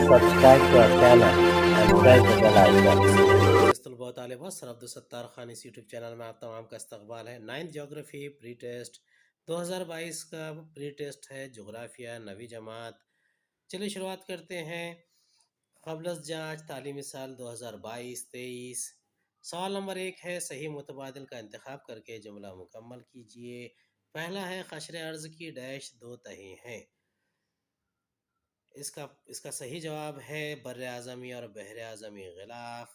subscribe to our channel and press the bell icon. طلباء طالبات سر عبدالستار خان اس YouTube channel میں آپ تمام کا استقبال ہے۔ 9th جغرافی پری ٹیسٹ 2022 کا پری ٹیسٹ ہے، جغرافیہ 9ویں جماعت۔ چلیے شروعات کرتے ہیں۔ قبل از جانچ تعلیمی سال 2022-23۔ سوال نمبر 1 ہے، صحیح متبادل کا انتخاب کر کے جملہ مکمل کیجئے۔ پہلا ہے، قشر ارض کی ڈیش دو تہی ہیں۔ اس کا صحیح جواب ہے بر اعظمی اور بحر اعظمی غلاف۔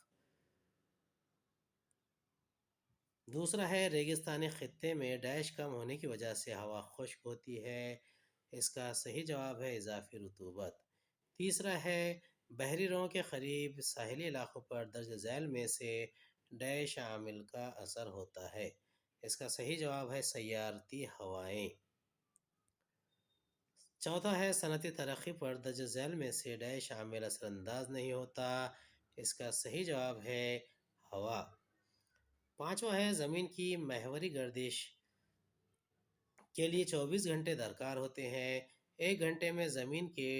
دوسرا ہے، ریگستانی خطے میں ڈیش کم ہونے کی وجہ سے ہوا خشک ہوتی ہے۔ اس کا صحیح جواب ہے اضافی رطوبت۔ تیسرا ہے، بحری روں کے قریب ساحلی علاقوں پر درج ذیل میں سے ڈیش عامل کا اثر ہوتا ہے۔ اس کا صحیح جواب ہے سیارتی ہوائیں۔ چوتھا ہے، صنعتی ترقی پر درج ذیل میں سے ڈیش عامل اثر انداز نہیں ہوتا۔ اس کا صحیح جواب ہے ہوا۔ پانچواں ہے، زمین کی محوری گردش کے لیے 24 گھنٹے درکار ہوتے ہیں۔ 1 گھنٹے میں زمین کے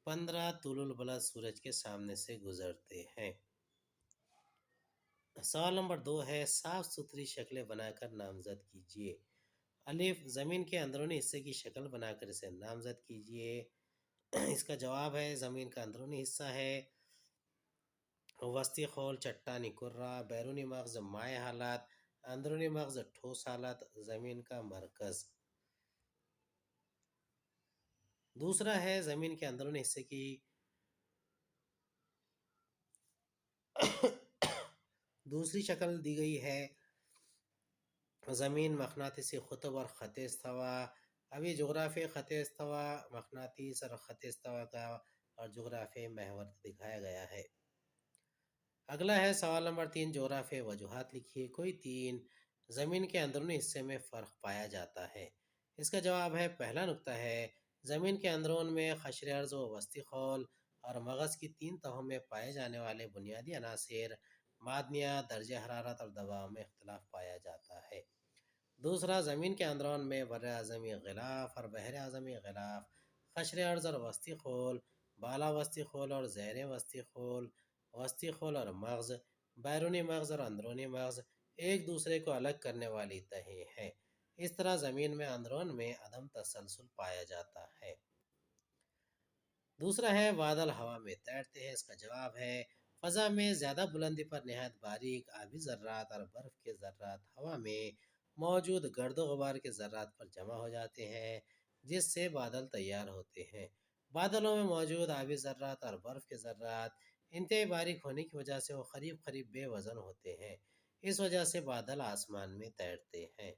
15 طول البلد سورج کے سامنے سے گزرتے ہیں۔ سوال نمبر 2 ہے، صاف ستھری شکلیں بنا کر نامزد کیجیے۔ الف، زمین کے اندرونی حصے کی شکل بنا کر اسے نامزد کیجیے۔ اس کا جواب ہے، زمین کا اندرونی حصہ ہے وسطی خول چٹانی کرہ، بیرونی مغز مائع حالت، اندرونی مغز ٹھوس حالت، زمین کا مرکز۔ دوسرا ہے، زمین کے اندرونی حصے کی دوسری شکل دی گئی ہے، زمین مقناطیسی قطب اور خط استوا۔ ابھی جغرافیہ خط استوا، مقناطیس اور خط استوا کا اور جغرافیہ محور دکھایا گیا ہے۔ اگلا ہے سوال نمبر 3، جغرافیہ وجوہات لکھیے۔ کوئی 3 زمین کے اندرونی حصے میں فرق پایا جاتا ہے۔ اس کا جواب ہے، پہلا نقطہ ہے، زمین کے اندرون میں قشر ارض و وسطی خول اور مغز کی 3 تہوں میں پائے جانے والے بنیادی عناصر معدنیات، درجہ حرارت اور دباؤ میں اختلاف پایا جاتا ہے۔ دوسرا، زمین کے اندرون میں بر اعظمی غلاف اور بحر اعظمی غلاف، قشر ارض اور وسطی خول، بالا وسطی خول اور زیر وسطی خول، وسطی خول اور مغز، بیرونی مغز اور اندرونی مغز ایک دوسرے کو الگ کرنے والی تہیں ہیں۔ اس طرح زمین میں اندرون میں عدم تسلسل پایا جاتا ہے۔ دوسرا ہے، بادل ہوا میں تیرتے ہیں۔ اس کا جواب ہے، فضا میں زیادہ بلندی پر نہایت باریک آبی ذرات اور برف کے ذرات ہوا میں موجود گرد و غبار کے ذرات پر جمع ہو جاتے ہیں، جس سے بادل تیار ہوتے ہیں۔ بادلوں میں موجود آبی ذرات اور برف کے ذرات انتہائی باریک ہونے کی وجہ سے وہ قریب قریب بے وزن ہوتے ہیں۔ اس وجہ سے بادل آسمان میں تیرتے ہیں۔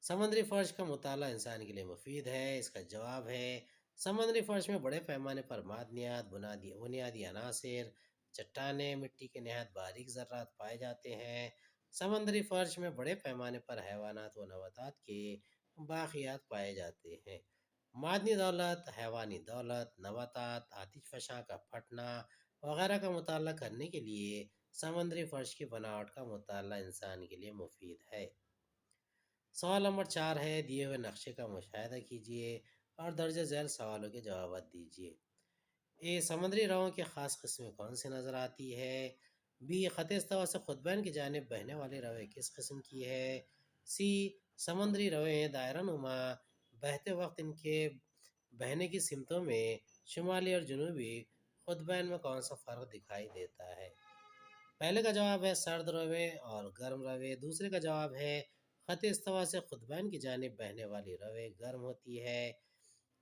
سمندری فرش کا مطالعہ انسان کے لیے مفید ہے۔ اس کا جواب ہے، سمندری فرش میں بڑے پیمانے پر معدنیات، بنیادی عناصر، چٹانیں، مٹی کے نہایت باریک ذرات پائے جاتے ہیں۔ سمندری فرش میں بڑے پیمانے پر حیوانات و نباتات کے باقیات پائے جاتے ہیں۔ معدنی دولت، حیوانی دولت، نباتات، آتش فشاں کا پھٹنا وغیرہ کا مطالعہ کرنے کے لیے سمندری فرش کی بناوٹ کا مطالعہ انسان کے لیے مفید ہے۔ سوال نمبر 4 ہے، دیے ہوئے نقشے کا مشاہدہ کیجیے اور درج ذیل سوالوں کے جوابات دیجیے۔ اے، سمندری رہوں کی خاص قسمیں کون سی نظر آتی ہے؟ بی، خط استوا سے قطبین کی جانب بہنے والی رویں کس قسم کی ہے؟ سی، سمندری رویں دائرہ نما بہتے وقت ان کے بہنے کی سمتوں میں شمالی اور جنوبی قطبین میں کون سا فرق دکھائی دیتا ہے؟ پہلے کا جواب ہے سرد رویں اور گرم رویں۔ دوسرے کا جواب ہے خط استوا سے قطبین کی جانب بہنے والی رویں گرم ہوتی ہے۔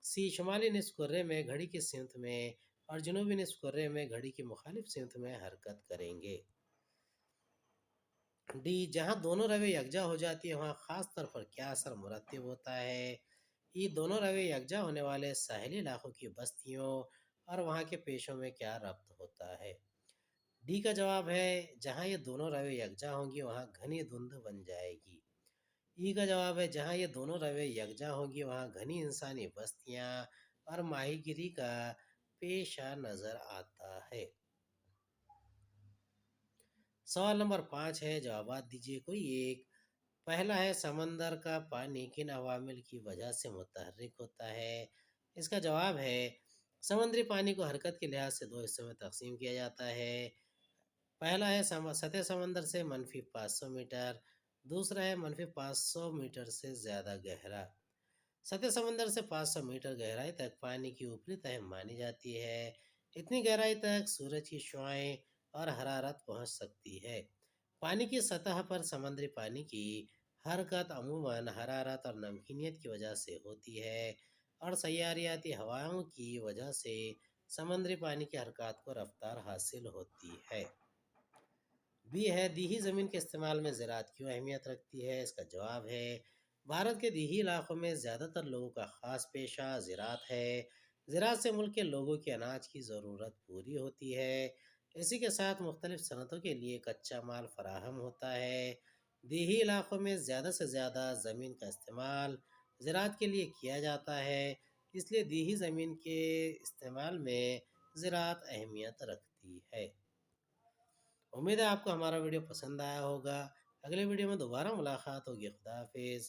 سی، شمالی نصف کرے میں گھڑی کی سمت میں اور جنوبی نصف کرے میں گھڑی کی مخالف سمت میں حرکت کریں گے۔ ڈی، جہاں دونوں رویں یکجا ہو جاتی ہیں وہاں خاص طور پر کیا اثر مرتب ہوتا ہے؟ ای، دونوں رویں یکجا ہونے والے ساحلی علاقوں کی بستیوں اور وہاں کے پیشوں میں کیا ربط ہوتا ہے؟ ڈی کا جواب ہے، جہاں یہ دونوں رویں یکجا ہوں گی وہاں گھنی دھند بن جائے گی۔ ای کا جواب ہے، جہاں یہ دونوں رویں یکجا ہوں گی وہاں گھنی انسانی بستیاں اور ماہی گیری کا پیشہ نظر آتا ہے۔ سوال نمبر 5 ہے، جوابات دیجیے کوئی ایک۔ پہلا ہے، سمندر کا پانی کن عوامل کی وجہ سے متحرک ہوتا ہے؟ اس کا جواب ہے، سمندری پانی کو حرکت کے لحاظ سے دو حصوں میں تقسیم کیا جاتا ہے۔ پہلا ہے سطح سمندر سے منفی 500 میٹر، دوسرا ہے منفی 500 میٹر سے زیادہ گہرا۔ سطح سمندر سے 500 میٹر گہرائی تک پانی کی اوپری تہہ مانی جاتی ہے۔ اتنی گہرائی تک سورج کی شعاعیں اور حرارت پہنچ سکتی ہے۔ پانی کی سطح پر سمندری پانی کی حرکت عموماً حرارت اور نمکینیت کی وجہ سے ہوتی ہے، اور سیاریاتی ہواؤں کی وجہ سے سمندری پانی کی حرکات کو رفتار حاصل ہوتی ہے۔ ہے دیہی زمین کے استعمال میں زراعت کیوں اہمیت رکھتی ہے؟ اس کا جواب ہے، بھارت کے دیہی علاقوں میں زیادہ تر لوگوں کا خاص پیشہ زراعت ہے۔ زراعت سے ملک کے لوگوں کی اناج کی ضرورت پوری ہوتی ہے۔ اسی کے ساتھ مختلف صنعتوں کے لیے کچا مال فراہم ہوتا ہے۔ دیہی علاقوں میں زیادہ سے زیادہ زمین کا استعمال زراعت کے لیے کیا جاتا ہے، اس لیے دیہی زمین کے استعمال میں زراعت اہمیت رکھتی ہے۔ امید ہے آپ کو ہمارا ویڈیو پسند آیا ہوگا۔ اگلے ویڈیو میں دوبارہ ملاقات ہوگی۔ خدا حافظ۔